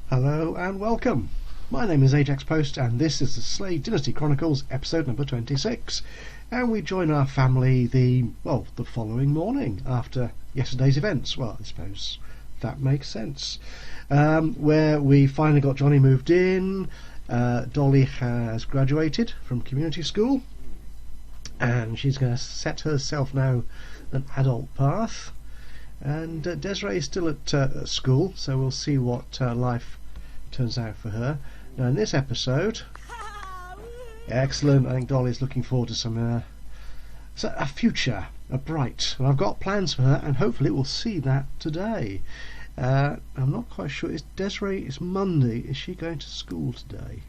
Hello and welcome. My name is Ajaxpost and this is the Dynasty Chronicles episode number 26. And we join our family the following morning after yesterday's events. Well, I suppose that makes sense. Where we finally got Johnny moved in. Dolly has graduated from community school and she's going to set herself now an adult path. And Desiree is still at school, so we'll see what life turns out for her. Now in this episode, excellent, I think Dolly's looking forward to a future, a bright, and I've got plans for her and hopefully we'll see that today. I'm not quite sure, it's Monday, is she going to school today?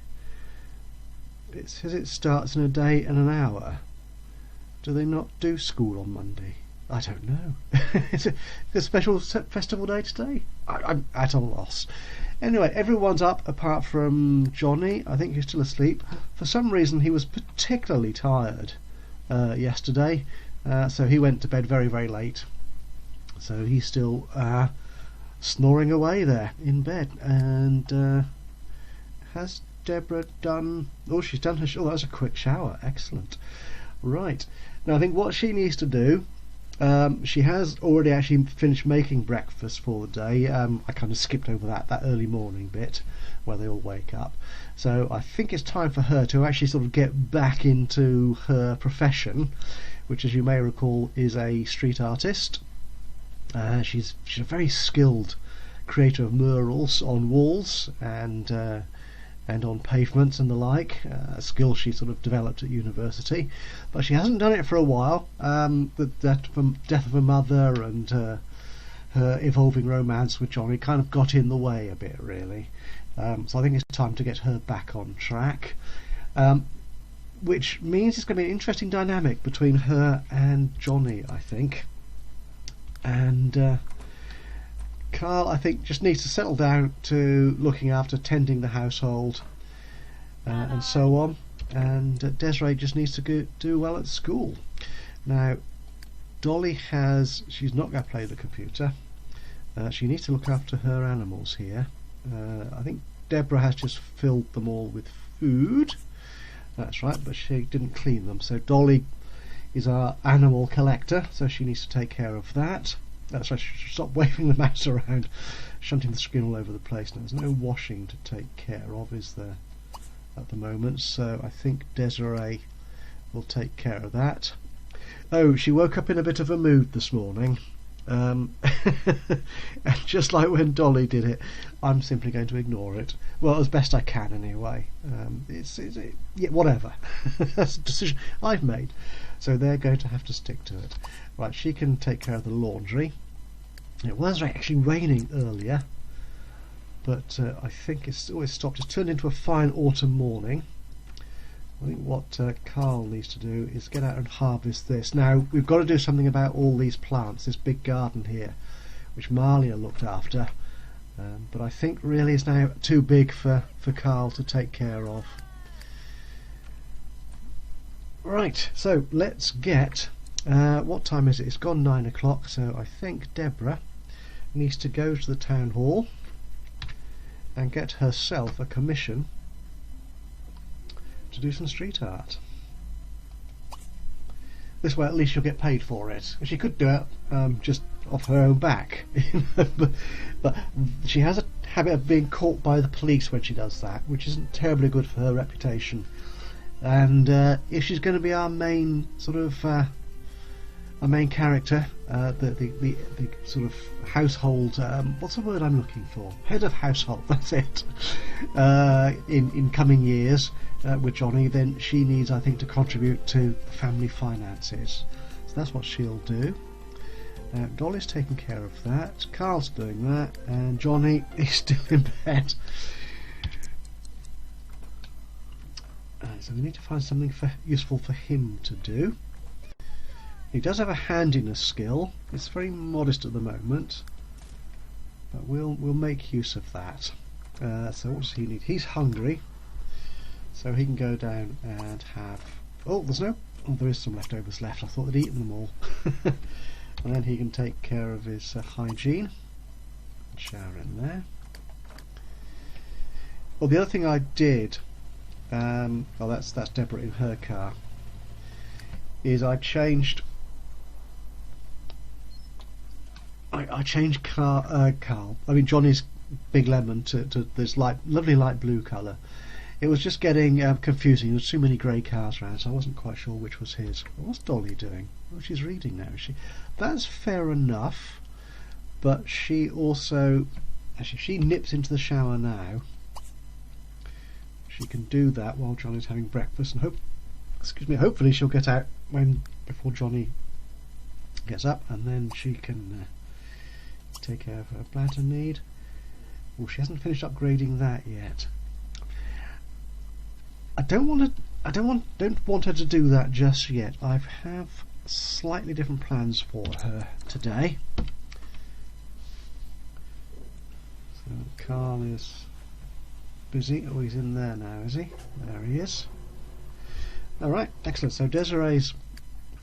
It says it starts in a day and an hour. Do they not do school on Monday? I don't know. Is it a special festival day today? I'm at a loss. Anyway, everyone's up apart from Johnny. I think he's still asleep. For some reason, he was particularly tired yesterday, so he went to bed very, very late. So he's still snoring away there in bed. And has Debra done... Oh, she's done her... Oh, that was a quick shower. Excellent. Right. Now, I think what she needs to do... she has already actually finished making breakfast for the day. I kind of skipped over that early morning bit where they all wake up. So I think it's time for her to actually sort of get back into her profession, which, as you may recall, is a street artist. She's a very skilled creator of murals on walls and on pavements and the like, a skill she sort of developed at university, but she hasn't done it for a while. The death of her mother and her evolving romance with Johnny kind of got in the way a bit, really. So I think it's time to get her back on track, which means it's going to be an interesting dynamic between her and Johnny, I think. And Carl, I think, just needs to settle down to looking after tending the household and so on. And Desiree just needs to do well at school. Now, Dolly she's not going to play the computer. She needs to look after her animals here. I think Debra has just filled them all with food. That's right, but she didn't clean them. So Dolly is our animal collector, so she needs to take care of that. That's right, stop waving the mouse around, shunting the screen all over the place. Now, there's no washing to take care of, is there, at the moment? So I think Desiree will take care of that. Oh, she woke up in a bit of a mood this morning. And just like when Dolly did it, I'm simply going to ignore it. Well, as best I can anyway. Yeah, whatever. That's a decision I've made. So they're going to have to stick to it. Right, she can take care of the laundry. It was actually raining earlier, but I think it's always stopped. It's turned into a fine autumn morning. I think what Carl needs to do is get out and harvest this. Now, we've got to do something about all these plants, this big garden here, which Marlia looked after. But I think really it's now too big for Carl to take care of. Right, so let's get... what time is it? It's gone 9 o'clock, so I think Debra needs to go to the town hall and get herself a commission to do some street art. This way at least she'll get paid for it. She could do it just off her own back. but she has a habit of being caught by the police when she does that, which isn't terribly good for her reputation. And if she's going to be our main sort of our main character, the sort of household, what's the word I'm looking for? Head of household, that's it. In coming years with Johnny, then she needs, I think, to contribute to the family finances. So that's what she'll do. Dolly's taking care of that, Carl's doing that, and Johnny is still in bed. So we need to find something useful for him to do. He does have a handiness skill. It's very modest at the moment, but we'll make use of that. So what does he need? He's hungry, so he can go down and have... Oh, there is some leftovers left. I thought they'd eaten them all. And then he can take care of his hygiene. Shower in there. Well, the other thing I did, well, that's Debra in her car, is I changed Johnny's Big Lemon to this lovely light blue colour. It was just getting confusing. There was too many grey cars around, so I wasn't quite sure which was his. What's Dolly doing? Oh, she's reading now, is she? That's fair enough, but she also... Actually, if she nips into the shower now, she can do that while Johnny's having breakfast, and hopefully she'll get out before Johnny gets up, and then she can take care of her bladder need. Oh, she hasn't finished upgrading that yet. I don't want her to do that just yet. I have slightly different plans for her today. So Carl is busy. Oh, he's in there now, is he? There he is. Alright, excellent. So Desiree's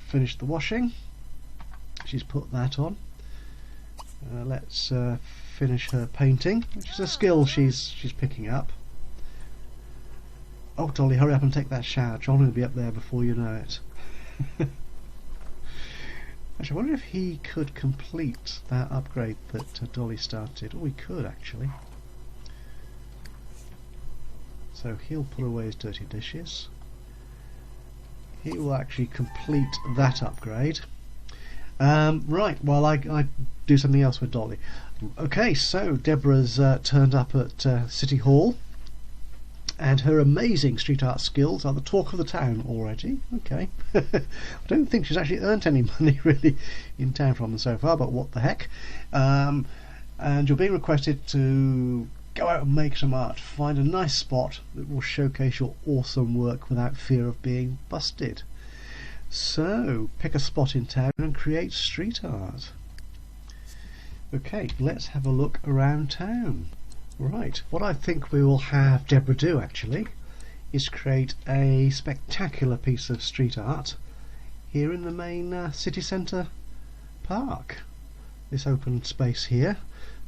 finished the washing. She's put that on. Let's finish her painting, which is a skill she's picking up. Oh, Dolly, hurry up and take that shower. John will be up there before you know it. Actually, I wonder if he could complete that upgrade that Dolly started. Oh, he could, actually. So he'll put away his dirty dishes. He will actually complete that upgrade. Right, while I do something else with Dolly. Okay, so Debra's turned up at City Hall, and her amazing street art skills are the talk of the town already. Okay. I don't think she's actually earned any money really in town from them so far, but what the heck. And you're being requested to go out and make some art. Find a nice spot that will showcase your awesome work without fear of being busted. So, pick a spot in town and create street art. Okay, let's have a look around town. Right, what I think we will have Debra do actually is create a spectacular piece of street art here in the main city centre park. This open space here.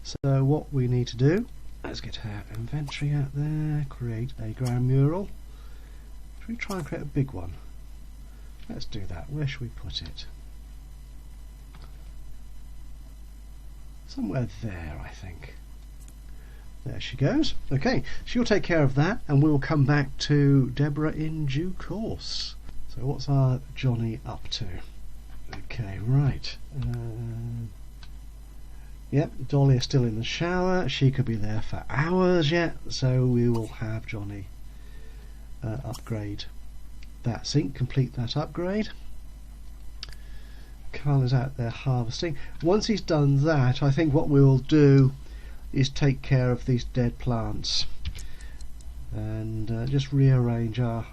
So what we need to do, let's get our inventory out there, create a ground mural. Should we try and create a big one? Let's do that. Where should we put it? Somewhere there, I think. There she goes. Okay, she'll take care of that, and we'll come back to Debra in due course. So what's our Johnny up to? Okay, right. Yep, Dolly is still in the shower. She could be there for hours yet, so we will have Johnny upgrade that sink, complete that upgrade. Carl is out there harvesting. Once he's done that, I think what we will do is take care of these dead plants and just rearrange our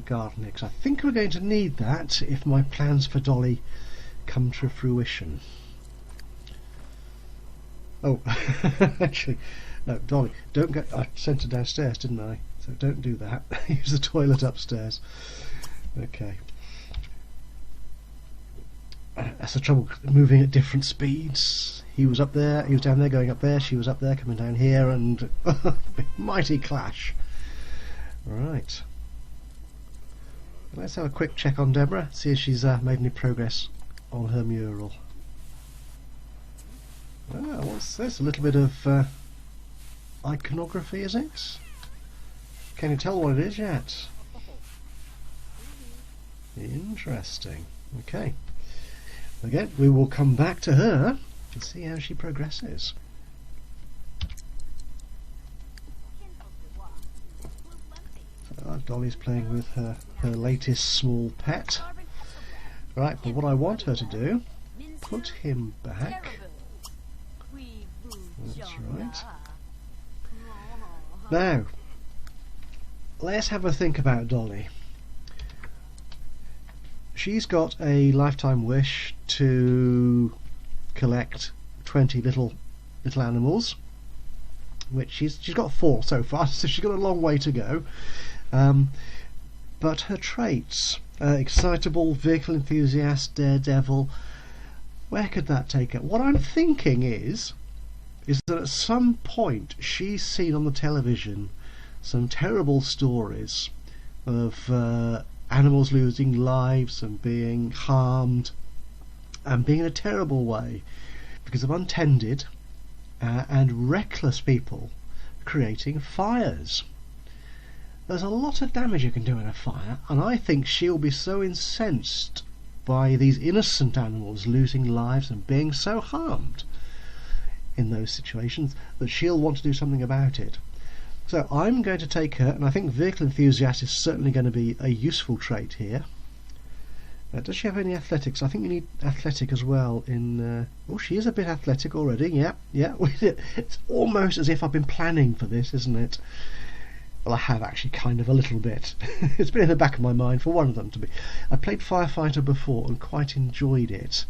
garden, because I think we're going to need that if my plans for Dolly come to fruition. Oh, actually, no, Dolly, don't go. I sent her downstairs, didn't I? So don't do that. Use the toilet upstairs. Okay. That's the trouble, moving at different speeds. He was up there, he was down there going up there, she was up there coming down here, and mighty clash. Right. Let's have a quick check on Debra, see if she's made any progress on her mural. What's this? A little bit of iconography, is it? Can you tell what it is yet? Interesting. Okay. Again, we will come back to her and see how she progresses. So, Dolly's playing with her latest small pet. Right, but what I want her to do, put him back. That's right. Now, let's have a think about Dolly. She's got a lifetime wish to collect 20 little animals, which she's got 4 so far, so she's got a long way to go. But her traits, excitable, vehicle enthusiast, daredevil, where could that take her? What I'm thinking is that at some point she's seen on the television some terrible stories of animals losing lives and being harmed, and being in a terrible way because of untended and reckless people creating fires. There's a lot of damage you can do in a fire, and I think she'll be so incensed by these innocent animals losing lives and being so harmed in those situations that she'll want to do something about it. So I'm going to take her, and I think vehicle enthusiast is certainly going to be a useful trait here. Does she have any athletics? I think you need athletic as well in... oh, she is a bit athletic already. Yeah. It's almost as if I've been planning for this, isn't it? Well, I have actually, kind of a little bit. It's been in the back of my mind for one of them to be. I played Firefighter before and quite enjoyed it,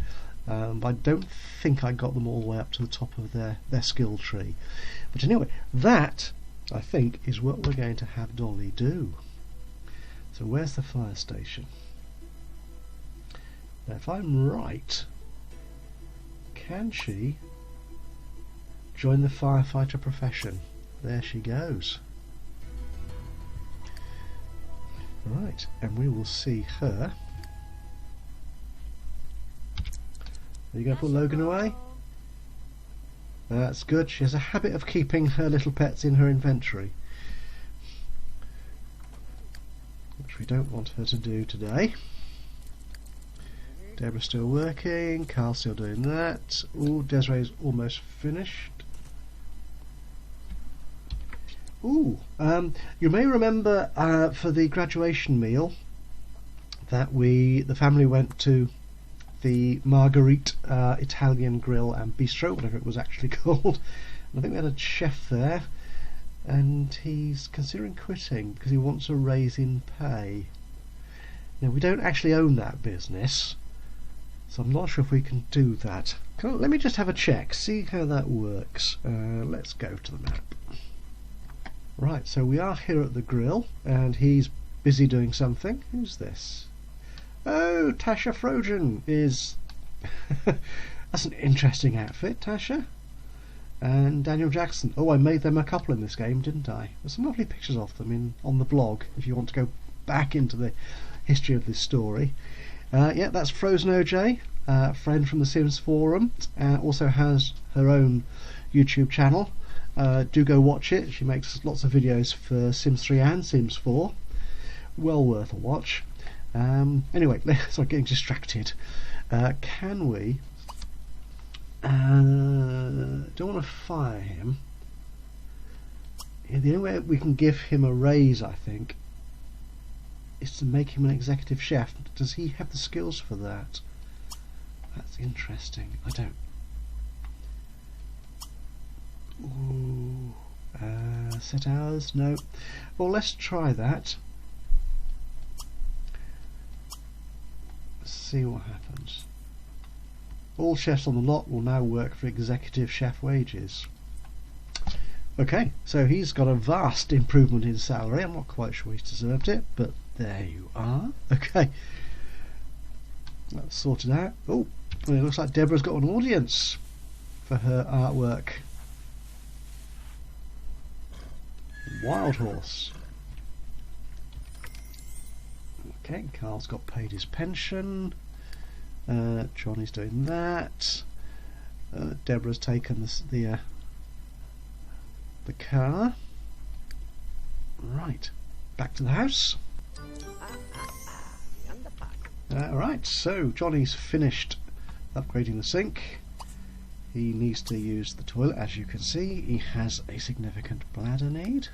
but I don't think I got them all the way up to the top of their skill tree. But anyway, that, I think, is what we're going to have Dolly do. So where's the fire station? Now, if I'm right, can she join the firefighter profession? There she goes. Right, and we will see her. Are you going to put Logan away? That's good. She has a habit of keeping her little pets in her inventory, which we don't want her to do today. Debra's still working, Carl's still doing that. Ooh, Desiree's almost finished. Ooh, you may remember for the graduation meal that the family went to the Marguerite Italian Grill and Bistro, whatever it was actually called. And I think we had a chef there, and he's considering quitting because he wants a raise in pay. Now, we don't actually own that business, so I'm not sure if we can do that. Let me just have a check, see how that works. Let's go to the map. Right, so we are here at the grill, and he's busy doing something. Who's this? Oh, Tasha Frogen is... That's an interesting outfit, Tasha. And Daniel Jackson. Oh, I made them a couple in this game, didn't I? There's some lovely pictures of them on the blog, if you want to go back into the history of this story. Yeah, that's Frozen OJ, a friend from the Sims forum. Also has her own YouTube channel. Do go watch it. She makes lots of videos for Sims 3 and Sims 4. Well worth a watch. Anyway, sorry, getting distracted. Can we... don't want to fire him. The only way we can give him a raise, I think, is to make him an executive chef. Does he have the skills for that? That's interesting. I don't... Ooh, set hours? No. Well, let's try that. Let's see what happens. All chefs on the lot will now work for executive chef wages. Okay, so he's got a vast improvement in salary. I'm not quite sure he's deserved it, but there you are. Okay, that's sorted out. Oh, well, it looks like Debra's got an audience for her artwork. Wild horse. Okay, Carl's got paid his pension. Johnny's doing that. Debra's taken the car. Right, back to the house. Right, so Johnny's finished upgrading the sink. He needs to use the toilet. As you can see, he has a significant bladder need.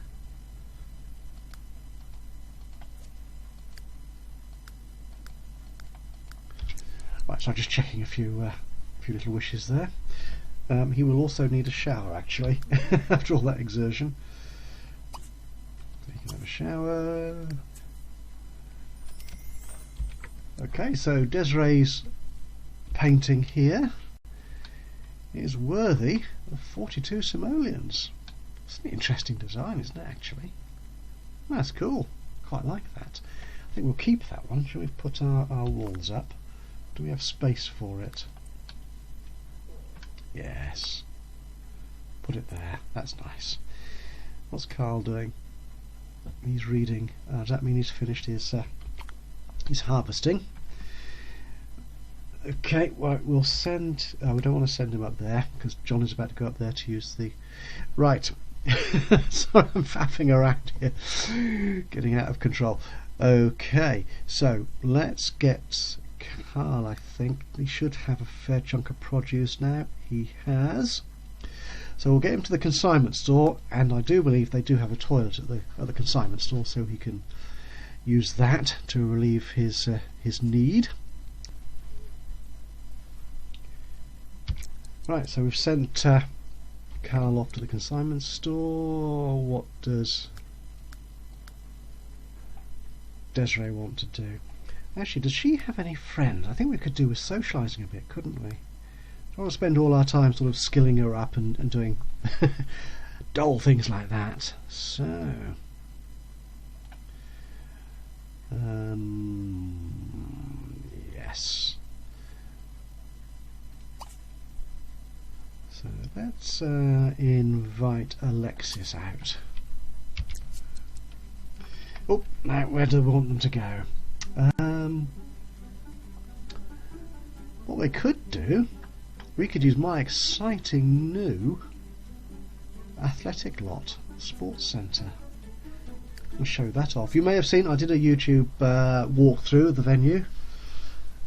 Right, so I'm just checking a few little wishes there. He will also need a shower, actually, after all that exertion. So he can have a shower. Okay, so Desiree's painting here is worthy of 42 simoleons. It's an interesting design, isn't it, actually? That's cool. Quite like that. I think we'll keep that one. Shall we put our walls up? Do we have space for it? Yes. Put it there. That's nice. What's Carl doing? he's reading. Does that mean he's finished his harvesting? Okay, well, we'll send... we don't want to send him up there because John is about to go up there to use the... Right. Sorry, I'm faffing around here. Getting out of control. Okay, so let's get Carl, I think. He should have a fair chunk of produce now. He has. So we'll get him to the consignment store, and I do believe they do have a toilet at the consignment store, so he can use that to relieve his need. Right, so we've sent Carl off to the consignment store. What does Desiree want to do? Actually, does she have any friends? I think we could do with socialising a bit, couldn't we? I don't want to spend all our time sort of skilling her up and doing dull things like that. So, yes. So let's invite Alexis out. Oh, now where do we want them to go? What we could do, we could use my exciting new athletic lot, sports centre. I'll show that off. You may have seen I did a YouTube walkthrough of the venue,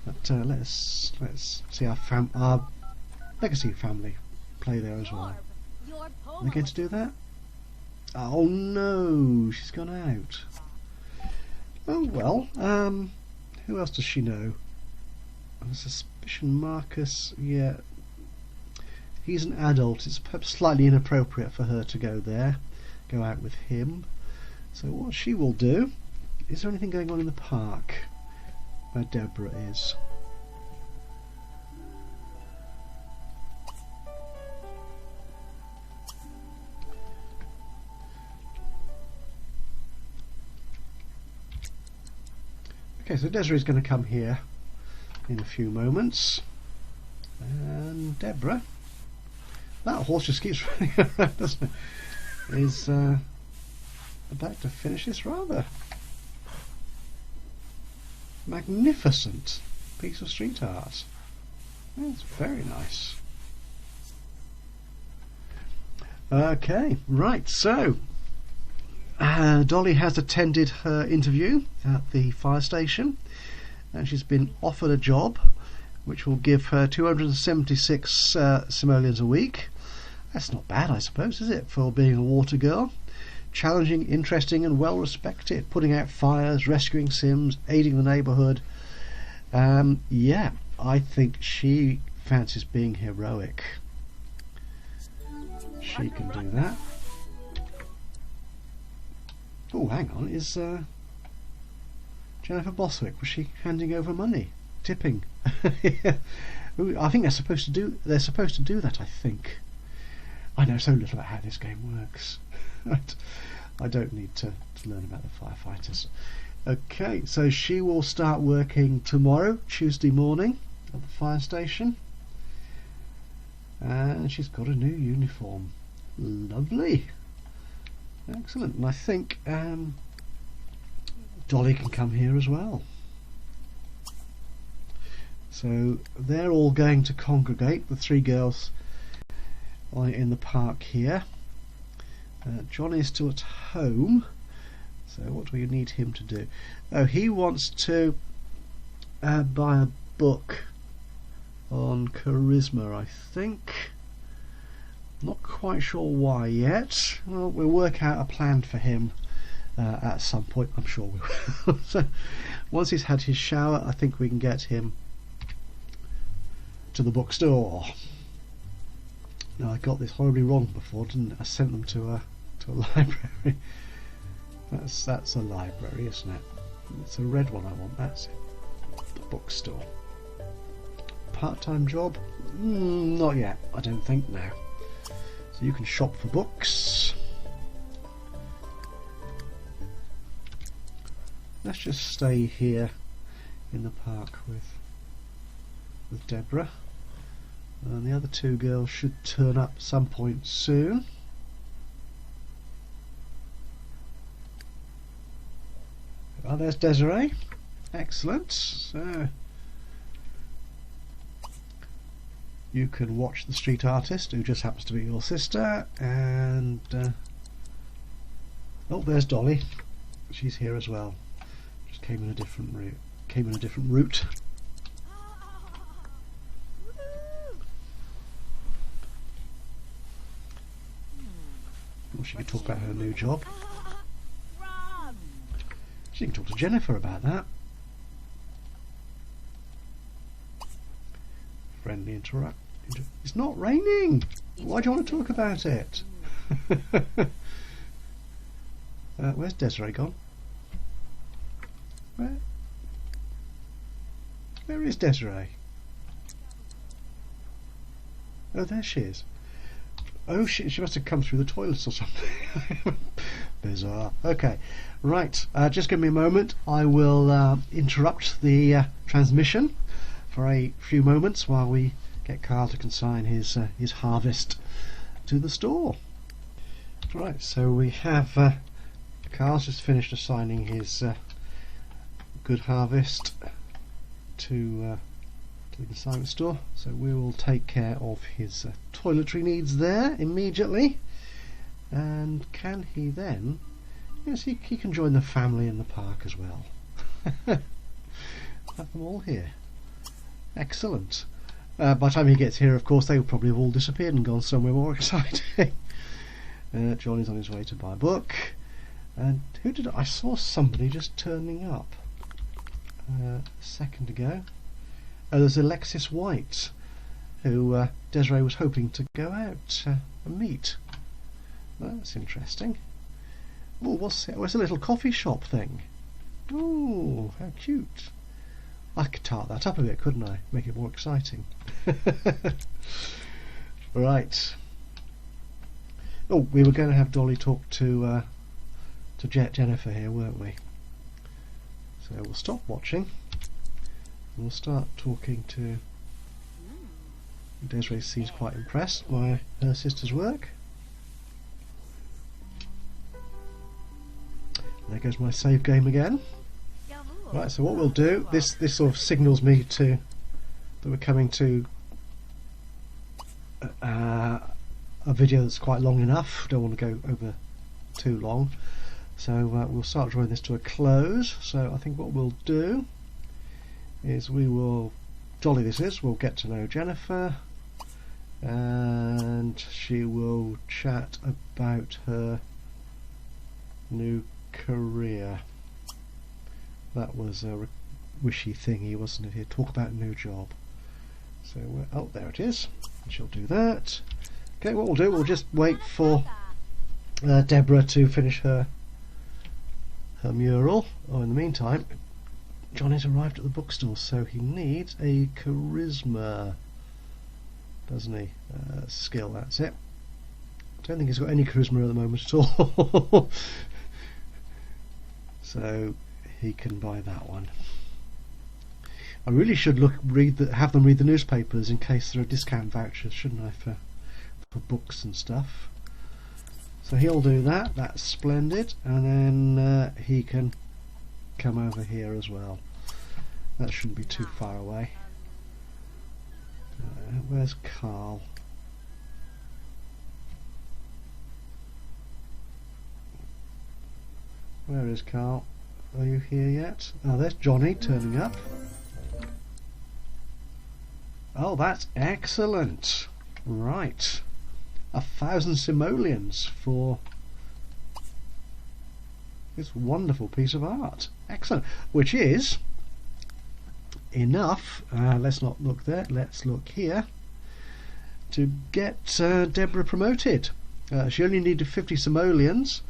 but let's see our legacy family play there as well. Are they going to do that? Oh no, she's gone out. Oh well, who else does she know? A suspicion Marcus, yeah. He's an adult, it's perhaps slightly inappropriate for her to go there, go out with him. So what she will do, is there anything going on in the park where Debra is? Okay, so Desiree's going to come here in a few moments. And Debra, that horse just keeps running around, doesn't it? Is about to finish this rather magnificent piece of street art. That's very nice. Okay, right, so Dolly has attended her interview at the fire station, and she's been offered a job which will give her 276 simoleons a week. That's not bad, I suppose, is it, for being a water girl? Challenging, interesting and well respected, putting out fires, rescuing Sims, aiding the neighbourhood. Yeah, I think she fancies being heroic. She can do that. Oh, hang on, is Jennifer Boswick, was she handing over money? Tipping? Yeah. Ooh, I think they're supposed to do that, I think. I know so little about how this game works. I don't need to learn about the firefighters. Okay, so she will start working tomorrow, Tuesday morning, at the fire station. And she's got a new uniform. Lovely. Excellent. And I think Dolly can come here as well. So they're all going to congregate, the three girls in the park here. John is still at home, so what do we need him to do? Oh, he wants to buy a book on charisma, I think. Not quite sure why yet. Well, we'll work out a plan for him at some point, I'm sure we will. So once he's had his shower, I think we can get him to the bookstore. Now, I got this horribly wrong before, didn't I? I sent them to a library. That's a library, isn't it? It's a red one I want, that's it. The bookstore. Part-time job? Not yet, I don't think, no. So you can shop for books. Let's just stay here in the park with Debra. And the other two girls should turn up some point soon. Oh, there's Desiree. Excellent. So you can watch the street artist, who just happens to be your sister, and oh, there's Dolly. She's here as well. Just came in a different route. Well, she can talk about her new job. She can talk to Jennifer about that. Friendly interrupt. It's not raining. Why do you want to talk about it? Where's Desiree gone? Where is Desiree? Oh, there she is. Oh, she must have come through the toilets or something. Bizarre. Okay, right. Just give me a moment. I will interrupt the transmission for a few moments while we get Carl to consign his harvest to the store. Right. So we have Carl's just finished assigning his good harvest to the consignment store, so we will take care of his toiletry needs there immediately. And can he then, yes, he can join the family in the park as well. Have them all here. Excellent. By the time he gets here, of course, they will probably have all disappeared and gone somewhere more exciting. Johnny's on his way to buy a book. And who did I saw somebody just turning up a second ago. Oh, there's Alexis White, who Desiree was hoping to go out and meet. That's interesting. Oh, what's it? Oh, it's a little coffee shop thing. Oh, how cute. I could tart that up a bit, couldn't I? Make it more exciting. Right. Oh, we were going to have Dolly talk to Jennifer here, weren't we? So we'll stop watching. We'll start talking to... Desiree seems quite impressed by her sister's work. There goes my save game again. Right, so what we'll do, this sort of signals me that we're coming to a video that's quite long enough. Don't want to go over too long, so we'll start drawing this to a close. So I think what we'll do is we will, Dolly this is, we'll get to know Jennifer, and she will chat about her new career. That was a wishy thingy, wasn't it? Here, talk about a new job. So, oh, there it is. She'll do that. Okay, what we'll do, we'll just wait for Debra to finish her mural. Oh, in the meantime, Johnny's arrived at the bookstore, so he needs a charisma, doesn't he? Skill, that's it. I don't think he's got any charisma at the moment at all. So he can buy that one. I really should have them read the newspapers in case there are discount vouchers, shouldn't I, for books and stuff. So he'll do that. That's splendid. And then he can come over here as well. That shouldn't be too far away. Where's Carl? Where is Carl? Are you here yet? Oh, there's Johnny turning up. Oh, that's excellent. Right. 1,000 simoleons for this wonderful piece of art. Excellent. Which is enough, let's not look there, let's look here, to get Debra promoted. She only needed 50 simoleons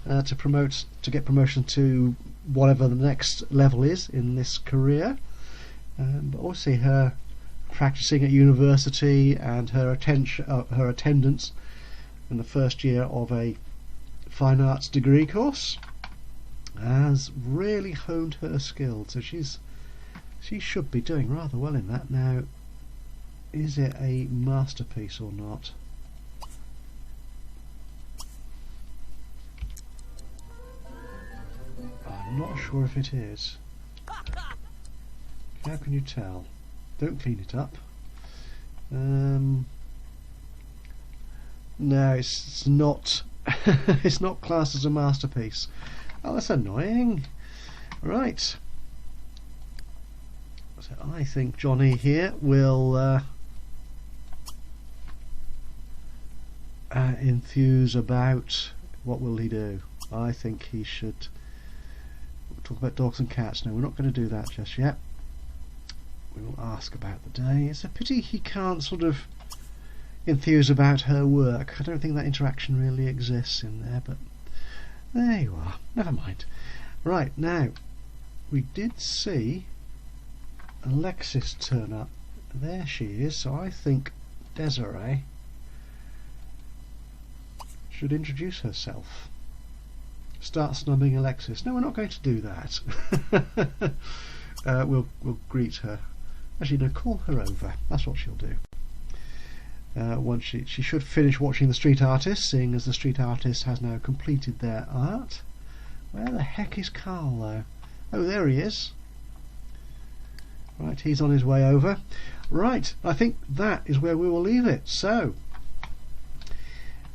to get promotion to whatever the next level is in this career. But also her practicing at university and her attendance in the first year of a fine arts degree course has really honed her skills. So she should be doing rather well in that. Now, is it a masterpiece or not? I'm not sure if it is. How can you tell? Don't clean it up. No, it's not. It's not classed as a masterpiece. Oh, that's annoying. Right. So I think Johnny here will enthuse about what will he do. I think he should talk about dogs and cats. No, we're not going to do that just yet. We will ask about the day. It's a pity he can't sort of enthuse about her work. I don't think that interaction really exists in there, but there you are. Never mind. Right, now, we did see Alexis turn up. There she is, so I think Desiree should introduce herself. Start snubbing Alexis. No, we're not going to do that. We'll greet her. Actually, no, call her over. That's what she'll do. Once she should finish watching the street artist, seeing as the street artist has now completed their art. Where the heck is Carl though? Oh, there he is. Right, he's on his way over. Right, I think that is where we will leave it. So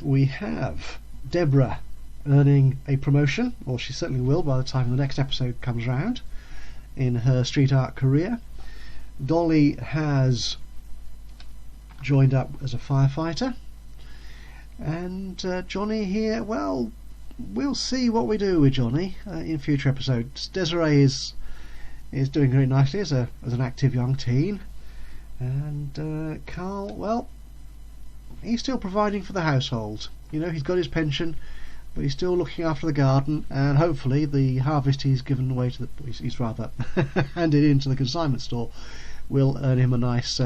we have Debra earning a promotion, or she certainly will by the time the next episode comes round, in her street art career. Dolly has joined up as a firefighter, and Johnny here, well, we'll see what we do with Johnny in future episodes. Desiree is doing very nicely as an active young teen, and Carl, well, he's still providing for the household. You know, he's got his pension, but he's still looking after the garden, and hopefully the harvest he's given away to he's rather handed into the consignment store will earn him a nice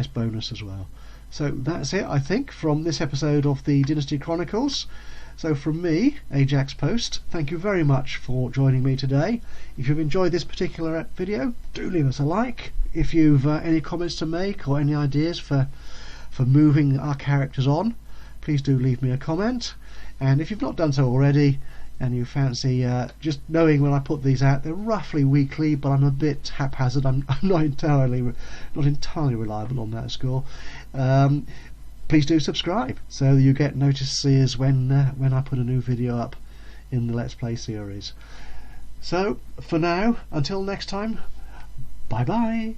bonus as well. So that's it, I think, from this episode of the Dynasty Chronicles. So from me, Ajaxpost, thank you very much for joining me today. If you've enjoyed this particular video, do leave us a like. If you've any comments to make or any ideas for moving our characters on, please do leave me a comment. And if you've not done so already, and you fancy just knowing when I put these out, they're roughly weekly, but I'm a bit haphazard. I'm not entirely reliable on that score. Please do subscribe so you get notices when I put a new video up in the Let's Play series. So for now, until next time, bye bye.